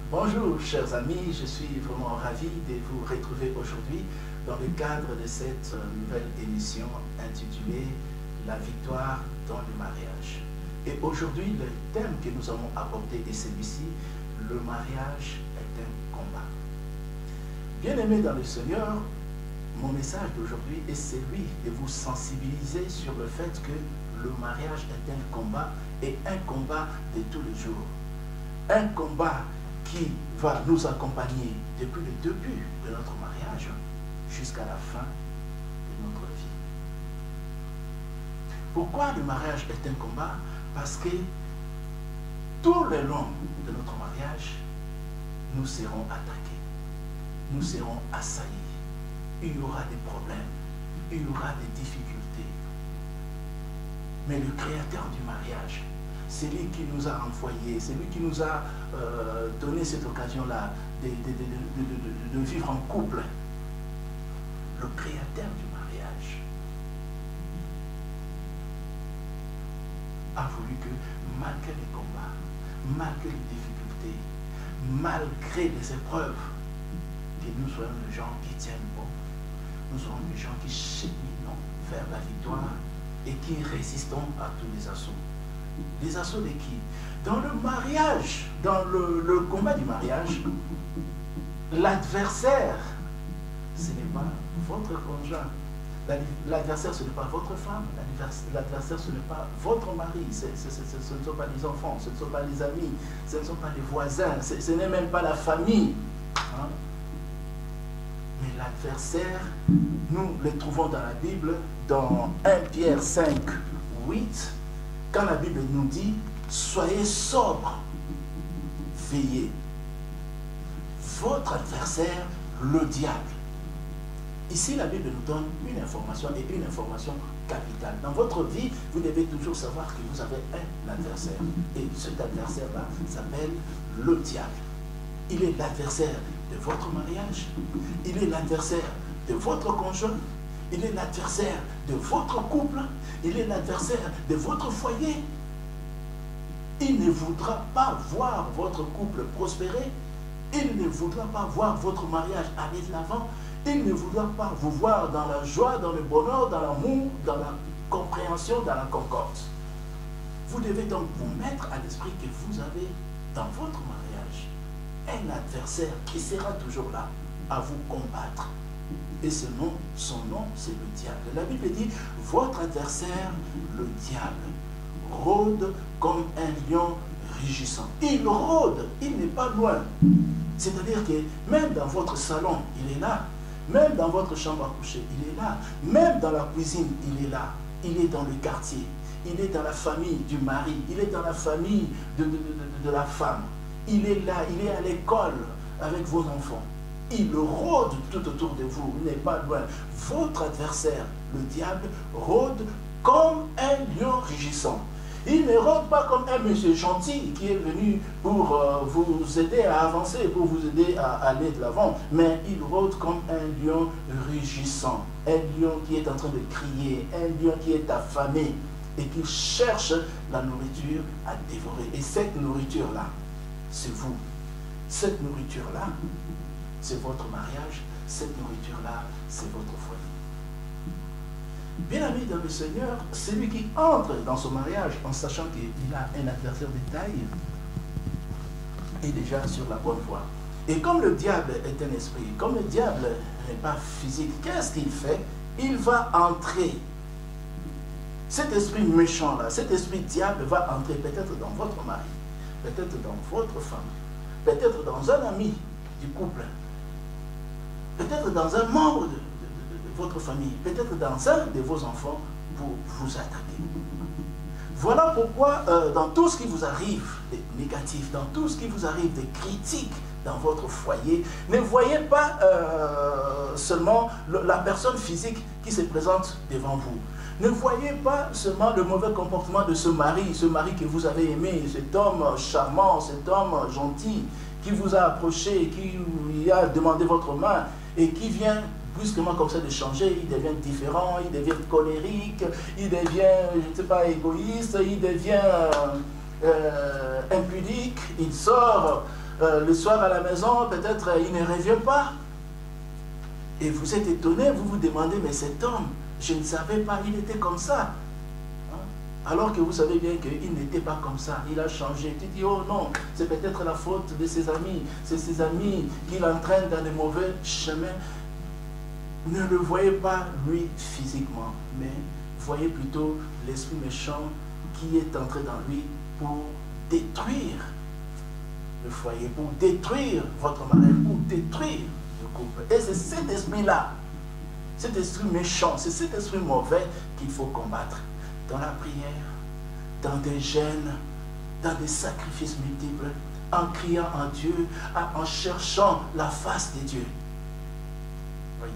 Bonjour chers amis, je suis vraiment ravi de vous retrouver aujourd'hui dans le cadre de cette nouvelle émission intitulée « La victoire dans le mariage ». Et aujourd'hui, le thème que nous allons aborder est celui-ci, le mariage est un combat. Bien-aimés dans le Seigneur, mon message d'aujourd'hui est celui de vous sensibiliser sur le fait que le mariage est un combat et un combat de tous les jours. Un combat qui va nous accompagner depuis le début de notre mariage jusqu'à la fin de notre vie. Pourquoi le mariage est un combat? Parce que tout le long de notre mariage, nous serons attaqués, nous serons assaillis. Il y aura des problèmes, il y aura des difficultés. Mais le créateur du mariage, c'est lui qui nous a envoyés, c'est lui qui nous a donné cette occasion-là de vivre en couple. Le créateur du mariage a voulu que, malgré les combats, malgré les difficultés, malgré les épreuves, que nous soyons des gens qui tiennent bon, nous soyons des gens qui cheminons vers la victoire et qui résistons à tous les assauts. Les assauts de qui? Dans le mariage, dans le combat du mariage, l'adversaire, ce n'est pas votre conjoint. L'adversaire, ce n'est pas votre femme. L'adversaire, ce n'est pas votre mari. Ce ne sont pas les enfants, ce ne sont pas les amis, ce ne sont pas les voisins, ce n'est même pas la famille. Hein? Mais l'adversaire, nous le trouvons dans la Bible, dans 1 Pierre 5, 8, quand la Bible nous dit « Soyez sobres, veillez ». Votre adversaire, le diable. Ici, la Bible nous donne une information et une information capitale. Dans votre vie, vous devez toujours savoir que vous avez un adversaire. Et cet adversaire-là s'appelle le diable. Il est l'adversaire de votre mariage. Il est l'adversaire de votre conjoint. Il est l'adversaire de votre couple. Il est l'adversaire de votre foyer. Il ne voudra pas voir votre couple prospérer. Il ne voudra pas voir votre mariage aller de l'avant. Il ne voudra pas vous voir dans la joie, dans le bonheur, dans l'amour, dans la compréhension, dans la concorde. Vous devez donc vous mettre à l'esprit que vous avez dans votre mariage un adversaire qui sera toujours là à vous combattre. Et son nom, c'est le diable. La Bible dit, votre adversaire, le diable, rôde comme un lion rugissant. Il rôde, il n'est pas loin. C'est-à-dire que même dans votre salon, il est là. Même dans votre chambre à coucher, il est là. Même dans la cuisine, il est là. Il est dans le quartier. Il est dans la famille du mari. Il est dans la famille de la femme. Il est là, il est à l'école avec vos enfants. Il rôde tout autour de vous, il n'est pas loin. Votre adversaire, le diable, rôde comme un lion rugissant. Il ne rôde pas comme un monsieur gentil qui est venu pour vous aider à avancer, pour vous aider à aller de l'avant. Mais il rôde comme un lion rugissant. Un lion qui est en train de crier, un lion qui est affamé et qui cherche la nourriture à dévorer. Et cette nourriture-là, c'est vous. Cette nourriture-là, c'est votre mariage. Cette nourriture-là, c'est votre foyer. Bien ami dans le Seigneur, celui qui entre dans son mariage en sachant qu'il a un adversaire de taille est déjà sur la bonne voie. Et comme le diable est un esprit, comme le diable n'est pas physique, qu'est-ce qu'il fait? Il va entrer. Cet esprit méchant-là, cet esprit diable va entrer peut-être dans votre mari, peut-être dans votre femme, peut-être dans un ami du couple, peut-être dans un membre de votre famille, peut-être dans un de vos enfants pour vous attaquer. Voilà pourquoi dans tout ce qui vous arrive de négatif, dans tout ce qui vous arrive de critique dans votre foyer, ne voyez pas seulement la personne physique qui se présente devant vous. Ne voyez pas seulement le mauvais comportement de ce mari que vous avez aimé, cet homme charmant, cet homme gentil, qui vous a approché, qui a demandé votre main et qui vient brusquement comme ça de changer, il devient différent, il devient colérique, il devient, je ne sais pas, égoïste, il devient impudique, il sort le soir à la maison, peut-être il ne revient pas. Et vous êtes étonné, vous vous demandez, mais cet homme, je ne savais pas, il était comme ça. Alors que vous savez bien qu'il n'était pas comme ça, il a changé. Tu dis, oh non, c'est peut-être la faute de ses amis, c'est ses amis qui l'entraînent dans les mauvais chemins. Ne le voyez pas lui physiquement, mais voyez plutôt l'esprit méchant qui est entré dans lui pour détruire le foyer, pour détruire votre mari, pour détruire le couple. Et c'est cet esprit-là, cet esprit méchant, c'est cet esprit mauvais qu'il faut combattre. Dans la prière, dans des jeûnes, dans des sacrifices multiples, en criant en Dieu, en cherchant la face de Dieu. Voyez.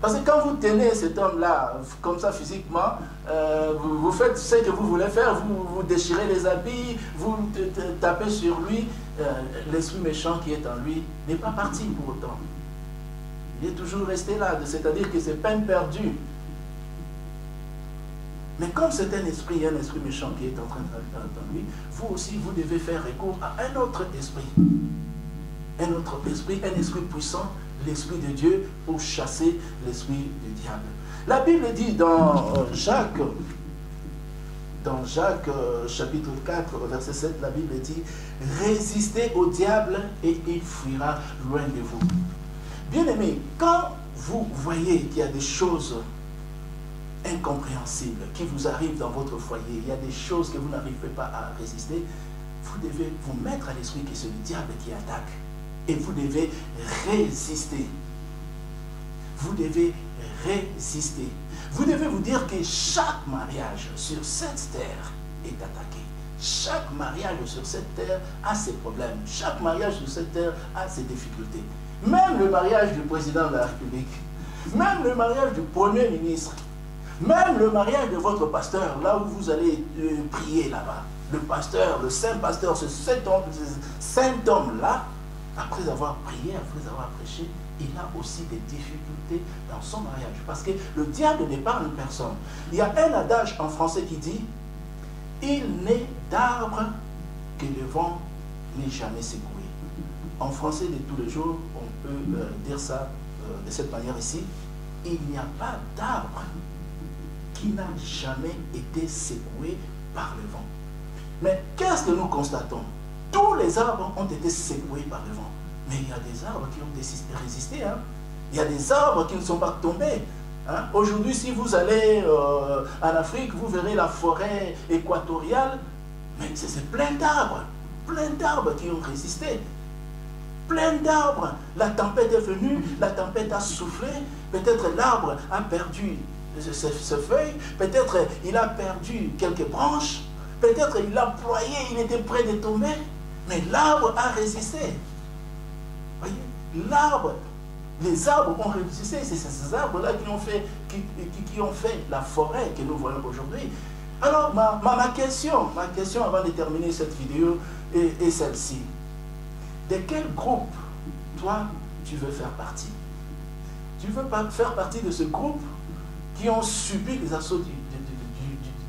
Parce que quand vous tenez cet homme-là, comme ça physiquement, vous faites ce que vous voulez faire, vous déchirez les habits, vous tapez sur lui, l'esprit méchant qui est en lui n'est pas parti pour autant. Il est toujours resté là, c'est-à-dire que c'est peine perdue. Mais comme c'est un esprit méchant qui est en train de lui, vous aussi, vous devez faire recours à un autre esprit. Un autre esprit, un esprit puissant, l'esprit de Dieu, pour chasser l'esprit du diable. La Bible dit dans Jacques chapitre 4, verset 7, la Bible dit « Résistez au diable et il fuira loin de vous. » Bien-aimés, quand vous voyez qu'il y a des choses incompréhensibles qui vous arrivent dans votre foyer, il y a des choses que vous n'arrivez pas à résister, vous devez vous mettre à l'esprit que c'est le diable qui attaque. Et vous devez résister. Vous devez résister. Vous devez vous dire que chaque mariage sur cette terre est attaqué. Chaque mariage sur cette terre a ses problèmes. Chaque mariage sur cette terre a ses difficultés. Même le mariage du président de la République, même le mariage du Premier ministre, même le mariage de votre pasteur, là où vous allez prier là-bas, le pasteur, le saint pasteur, ce saint homme-là, après avoir prié, après avoir prêché, il a aussi des difficultés dans son mariage. Parce que le diable n'épargne personne. Il y a un adage en français qui dit « Il n'est d'arbre que le vent n'est jamais secoué ». En français de tous les jours, on peut dire ça de cette manière ici. Il n'y a pas d'arbre qui n'a jamais été secoué par le vent. Mais qu'est-ce que nous constatons? Tous les arbres ont été secoués par le vent. Mais il y a des arbres qui ont résisté. Hein? Il y a des arbres qui ne sont pas tombés. Hein? Aujourd'hui, si vous allez en Afrique, vous verrez la forêt équatoriale. Mais c'est plein d'arbres qui ont résisté. Plein d'arbres. La tempête est venue, la tempête a soufflé. Peut-être l'arbre a perdu ses feuilles. Peut-être il a perdu quelques branches. Peut-être il a ployé, il était prêt de tomber. Mais l'arbre a résisté. Voyez, l'arbre, les arbres ont résisté. C'est ces arbres-là qui ont fait la forêt que nous voyons aujourd'hui. Alors, ma question avant de terminer cette vidéo est celle-ci. De quel groupe, toi, tu veux faire partie? Tu veux faire partie de ce groupe qui ont subi les assauts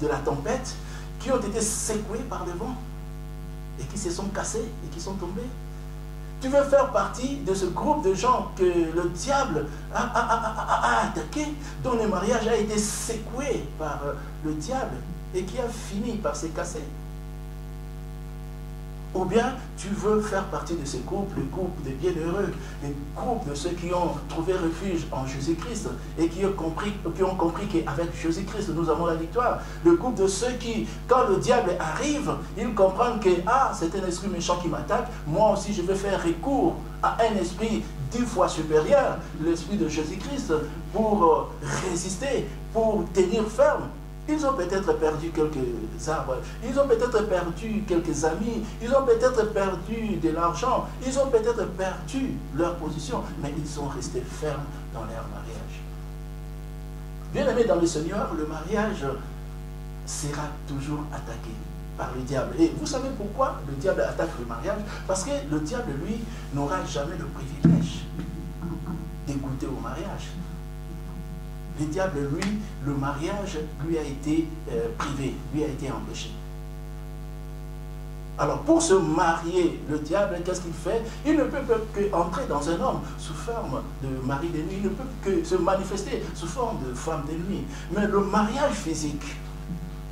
de la tempête, qui ont été secoués par le vent et qui se sont cassés et qui sont tombés? Tu veux faire partie de ce groupe de gens que le diable a attaqué, dont le mariage a été secoué par le diable et qui a fini par se casser? Ou bien tu veux faire partie de ces groupes, le groupe des bienheureux, le groupe de ceux qui ont trouvé refuge en Jésus-Christ et qui ont compris qu'avec Jésus-Christ nous avons la victoire. Le groupe de ceux qui, quand le diable arrive, ils comprennent que c'est un esprit méchant qui m'attaque, moi aussi je vais faire recours à un esprit 10 fois supérieur, l'esprit de Jésus-Christ, pour résister, pour tenir ferme. Ils ont peut-être perdu quelques arbres, ils ont peut-être perdu quelques amis, ils ont peut-être perdu de l'argent, ils ont peut-être perdu leur position, mais ils sont restés fermes dans leur mariage. Bien-aimés dans le Seigneur, le mariage sera toujours attaqué par le diable. Et vous savez pourquoi le diable attaque le mariage? Parce que le diable, lui, n'aura jamais le privilège de goûter au mariage. Le diable, lui, le mariage lui a été privé, lui a été empêché. Alors pour se marier, le diable, qu'est-ce qu'il fait? Il ne peut qu'entrer dans un homme sous forme de mari de nuit, il ne peut que se manifester sous forme de femme de nuit. Mais le mariage physique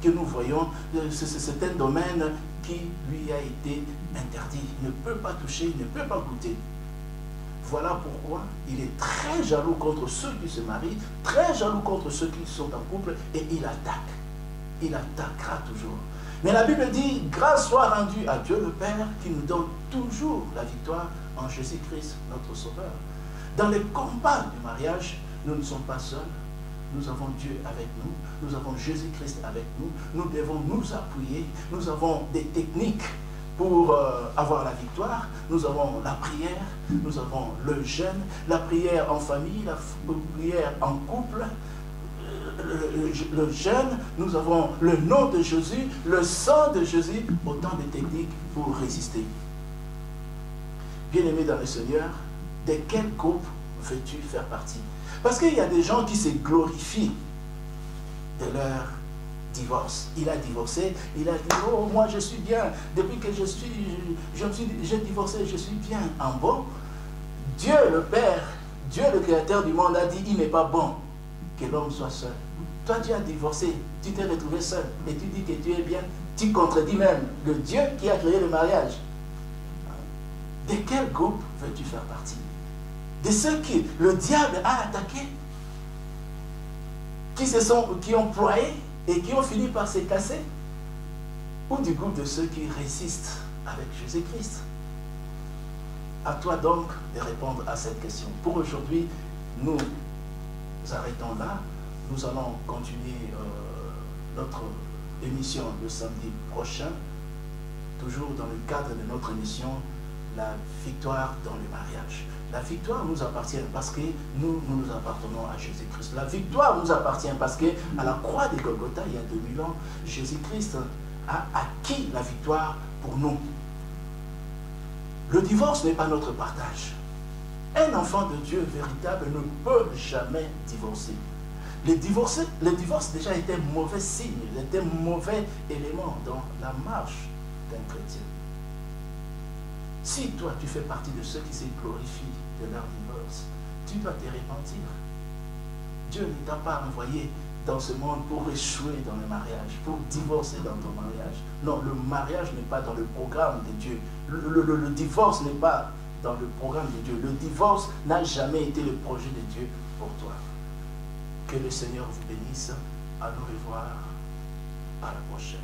que nous voyons, c'est un domaine qui lui a été interdit. Il ne peut pas toucher, il ne peut pas goûter. Voilà pourquoi il est très jaloux contre ceux qui se marient, très jaloux contre ceux qui sont en couple, et il attaque. Il attaquera toujours. Mais la Bible dit, grâce soit rendue à Dieu le Père qui nous donne toujours la victoire en Jésus-Christ, notre Sauveur. Dans les combats du mariage, nous ne sommes pas seuls. Nous avons Dieu avec nous, nous avons Jésus-Christ avec nous, nous devons nous appuyer, nous avons des techniques pour avoir la victoire, nous avons la prière, nous avons le jeûne, la prière en famille, la prière en couple, le jeûne, nous avons le nom de Jésus, le sang de Jésus, autant de techniques pour résister. Bien-aimé dans le Seigneur, de quel groupe veux-tu faire partie? Parce qu'il y a des gens qui se glorifient de leur divorce. Il a divorcé, il a dit, oh, moi je suis bien, depuis que j'ai divorcé, je suis bien. En bon, Dieu le Père, Dieu le Créateur du monde a dit, il n'est pas bon que l'homme soit seul. Toi tu as divorcé, tu t'es retrouvé seul, et tu dis que tu es bien, tu contredis même le Dieu qui a créé le mariage. De quel groupe veux-tu faire partie? De ceux qui le diable a attaqué, qui ont ployé et qui ont fini par se casser, ou du groupe de ceux qui résistent avec Jésus-Christ? À toi donc de répondre à cette question. Pour aujourd'hui, nous arrêtons là. Nous allons continuer notre émission le samedi prochain, toujours dans le cadre de notre émission La victoire dans le mariage. La victoire nous appartient parce que nous appartenons à Jésus-Christ. La victoire nous appartient parce qu'à la croix de Golgotha, il y a 2000 ans, Jésus-Christ a acquis la victoire pour nous. Le divorce n'est pas notre partage. Un enfant de Dieu véritable ne peut jamais divorcer. Le divorce déjà est un mauvais signe, est un mauvais élément dans la marche d'un chrétien. Si toi, tu fais partie de ceux qui se glorifient de leur divorce, tu dois te repentir. Dieu ne t'a pas envoyé dans ce monde pour échouer dans le mariage, pour divorcer dans ton mariage. Non, le mariage n'est pas dans le programme de Dieu. Le divorce n'est pas dans le programme de Dieu. Le divorce n'a jamais été le projet de Dieu pour toi. Que le Seigneur vous bénisse. À nous revoir. À la prochaine.